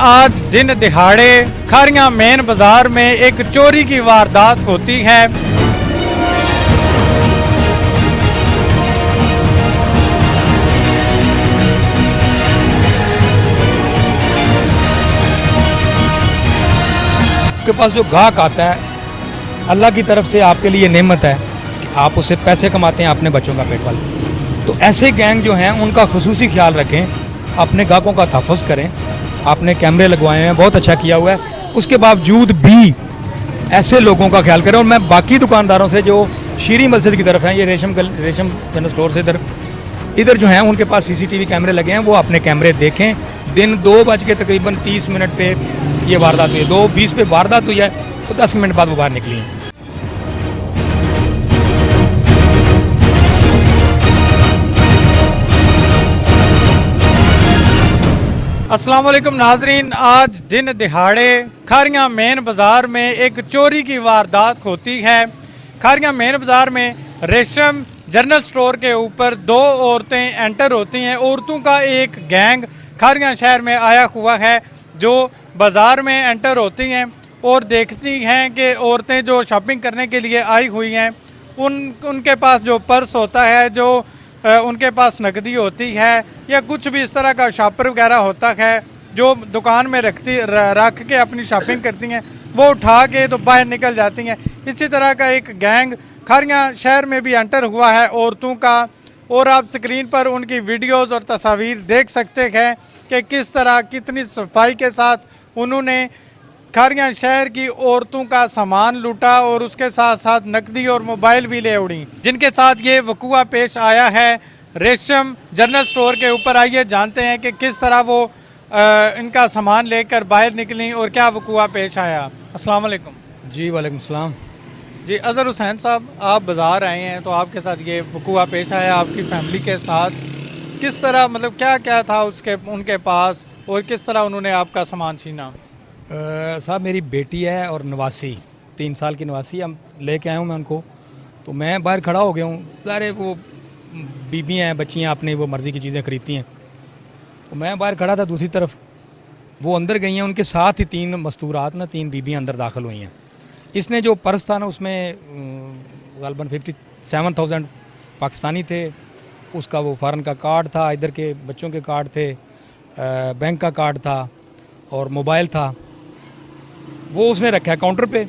आज दिन दिहाड़े खारियां मेन बाजार में एक चोरी की वारदात होती है। आपके पास जो ग्राहक आता है, अल्लाह की तरफ से आपके लिए नेमत है कि आप उससे पैसे कमाते हैं, अपने बच्चों का पेट पालते। तो ऐसे गैंग जो हैं उनका खुसूसी ख्याल रखें, अपने ग्राहकों का तहफ़्फ़ुज़ करें। आपने कैमरे लगवाए हैं, बहुत अच्छा किया हुआ है। उसके बावजूद भी ऐसे लोगों का ख्याल करें। और मैं बाकी दुकानदारों से जो शीरी मस्जिद की तरफ हैं, ये रेशम जनरल स्टोर से इधर जो हैं उनके पास CCTV कैमरे लगे हैं, वो अपने कैमरे देखें। दिन 2 तकरीबन 30 मिनट पे ये वारदात हुई है, 2:20 पे वारदात हुई है, तो 10 मिनट बाद वो बाहर निकली हैं। अस्सलाम वालेकुम नाजरीन, आज दिन दिहाड़े खारियां मेन बाज़ार में एक चोरी की वारदात होती है। खारियां मेन बाज़ार में रेशम जनरल स्टोर के ऊपर 2 औरतें एंटर होती हैं। औरतों का एक गैंग खारियां शहर में आया हुआ है, जो बाज़ार में एंटर होती हैं और देखती हैं कि औरतें जो शॉपिंग करने के लिए आई हुई हैं, उनके पास जो पर्स होता है, जो उनके पास नकदी होती है या कुछ भी इस तरह का शॉपर वगैरह होता है, जो दुकान में रख के अपनी शॉपिंग करती हैं, वो उठा के तो बाहर निकल जाती हैं। इसी तरह का एक गैंग खारियां शहर में भी एंटर हुआ है औरतों का, और आप स्क्रीन पर उनकी वीडियोज़ और तस्वीर देख सकते हैं कि किस तरह कितनी सफाई के साथ उन्होंने खारियां शहर की औरतों का सामान लूटा और उसके साथ साथ नकदी और मोबाइल भी ले उड़ी, जिनके साथ ये वक़ुआ पेश आया है रेशम जनरल स्टोर के ऊपर। आइए जानते हैं कि किस तरह वो इनका सामान लेकर बाहर निकली और क्या वक़ुआ पेश आया। अस्सलाम वालेकुम। जी वालेकुम सलाम। जी अज़हर हुसैन साहब, आप बाज़ार आए हैं तो आपके साथ ये वक़ुआ पेश आया, आपकी फैमिली के साथ किस तरह, मतलब क्या क्या था उनके पास और किस तरह उन्होंने आपका सामान छीना? साहब मेरी बेटी है और नवासी, 3 साल की नवासी, हम लेके आया हूँ मैं उनको। तो मैं बाहर खड़ा हो गया हूँ, सारे वो बीबी हैं, बच्चियाँ अपनी वो मर्ज़ी की चीज़ें ख़रीदती हैं। तो मैं बाहर खड़ा था, दूसरी तरफ वो अंदर गई हैं, उनके साथ ही 3 मस्तूरात ना 3 बीबियाँ अंदर दाखिल हुई हैं। इसने जो पर्स था ना, उसमें ग़ालिबन 57,000 पाकिस्तानी थे, उसका वो फ़ॉरेन का कार्ड था, इधर के बच्चों के कार्ड थे, बैंक का कार्ड था और मोबाइल था। वो उसने रखा है काउंटर पे।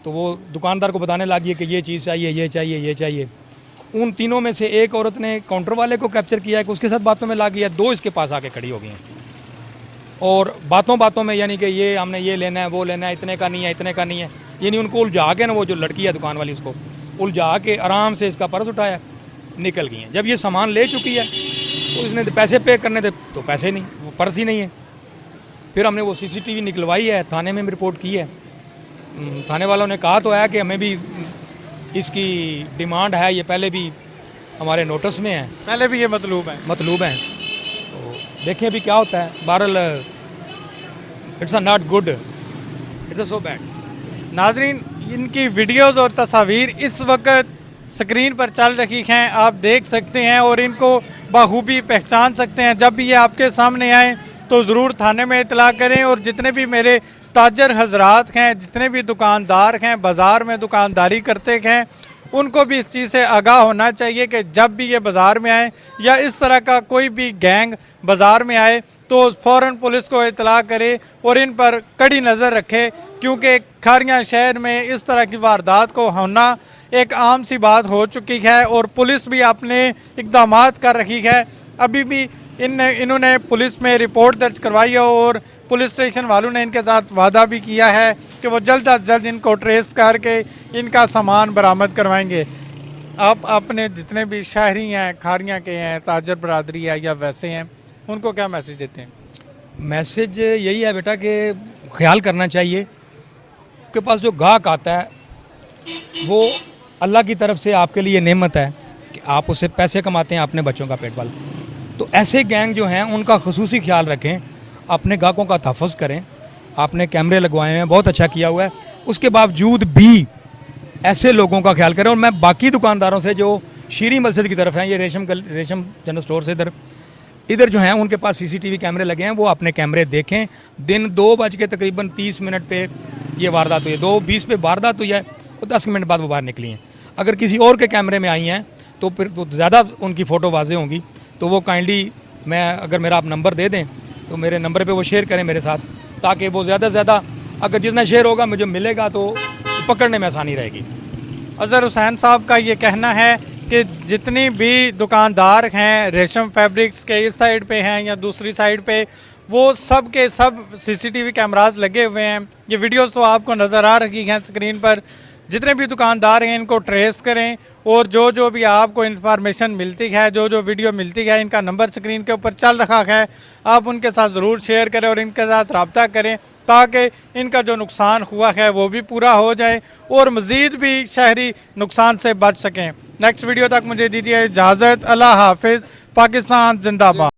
तो वो दुकानदार को बताने लगी कि ये चीज़ चाहिए, ये चाहिए, ये चाहिए। उन तीनों में से एक औरत ने काउंटर वाले को कैप्चर किया है कि उसके साथ बातों में लग गई है, 2 इसके पास आके खड़ी हो गई हैं और बातों में यानी कि ये हमने ये लेना है, वो लेना है, इतने का नहीं है, इतने का नहीं है, यानी उनको उलझा के ना, वो जो लड़की है दुकान वाली, उसको उलझा के आराम से इसका पर्स उठाया, निकल गई हैं। जब ये सामान ले चुकी है तो इसने पैसे पे करने थे तो पैसे नहीं, वो पर्स ही नहीं है। फिर हमने वो CCTV निकलवाई है, थाने में भी रिपोर्ट की है। थाने वालों ने कहा तो है कि हमें भी इसकी डिमांड है, ये पहले भी हमारे नोटिस में है, पहले भी ये मतलूब हैं। तो देखें अभी क्या होता है। बहरहाल it's a not good, it's a so bad. नाजरीन, इनकी वीडियोज़ और तस्वीर इस वक्त स्क्रीन पर चल रही हैं, आप देख सकते हैं और इनको बखूबी पहचान सकते हैं। जब भी ये आपके सामने आए तो ज़रूर थाने में इतला करें। और जितने भी मेरे ताजर हजरात हैं, जितने भी दुकानदार हैं, बाज़ार में दुकानदारी करते हैं, उनको भी इस चीज़ से आगाह होना चाहिए कि जब भी ये बाज़ार में आए या इस तरह का कोई भी गैंग बाज़ार में आए तो फ़ौरन पुलिस को इतला करे और इन पर कड़ी नज़र रखे, क्योंकि खारियां शहर में इस तरह की वारदात को होना एक आम सी बात हो चुकी है और पुलिस भी अपने इक़दाम कर रही है। अभी भी इन्होंने पुलिस में रिपोर्ट दर्ज करवाई है और पुलिस स्टेशन वालों ने इनके साथ वादा भी किया है कि वो जल्द अज जल्द इनको ट्रेस करके इनका सामान बरामद करवाएंगे। आप अपने जितने भी शहरी हैं, खारियां के हैं, ताजर बरादरी है या वैसे हैं, उनको क्या मैसेज देते हैं? मैसेज यही है बेटा कि ख्याल करना चाहिए के पास जो ग्राहक आता है, वो अल्लाह की तरफ से आपके लिए नेमत है कि आप उससे पैसे कमाते हैं, अपने बच्चों का पेट पालते। तो ऐसे गैंग जो हैं उनका खुसूसी ख्याल रखें, अपने ग्राहकों का तहफ़्फ़ुज़ करें। आपने कैमरे लगवाए हैं, बहुत अच्छा किया हुआ है। उसके बावजूद भी ऐसे लोगों का ख्याल करें। और मैं बाकी दुकानदारों से जो शीरी मस्जिद की तरफ हैं, ये रेशम जनरल स्टोर से इधर जो हैं उनके पास सीसीटीवी कैमरे लगे हैं, वो अपने कैमरे देखें। दिन 2:30 पे ये वारदात हुई है, 2:20 पे वारदात हुई है और 10 मिनट बाद वो बाहर निकली हैं। अगर किसी और के कैमरे में आई हैं तो फिर तो ज़्यादा उनकी फ़ोटो वाज़ेह होंगी। तो वो काइंडली अगर मेरा आप नंबर दे दें तो मेरे नंबर पे वो शेयर करें मेरे साथ, ताकि वो ज़्यादा से ज़्यादा अगर जितना शेयर होगा मुझे मिलेगा तो पकड़ने में आसानी रहेगी। अजहर हुसैन साहब का ये कहना है कि जितनी भी दुकानदार हैं रेशम फैब्रिक्स के इस साइड पे हैं या दूसरी साइड पे, वो सब के सब सीसीटीवी कैमरास लगे हुए हैं। ये वीडियोस तो आपको नज़र आ रही हैं स्क्रीन पर। जितने भी दुकानदार हैं इनको ट्रेस करें और जो भी आपको इन्फॉर्मेशन मिलती है, जो वीडियो मिलती है, इनका नंबर स्क्रीन के ऊपर चल रहा है, आप उनके साथ ज़रूर शेयर करें और इनके साथ रब्ता करें ताकि इनका जो नुकसान हुआ है वो भी पूरा हो जाए और मज़ीद भी शहरी नुकसान से बच सकें। नेक्स्ट वीडियो तक मुझे दीजिए इजाज़त। अल्लाह हाफिज़। पाकिस्तान जिंदाबाद।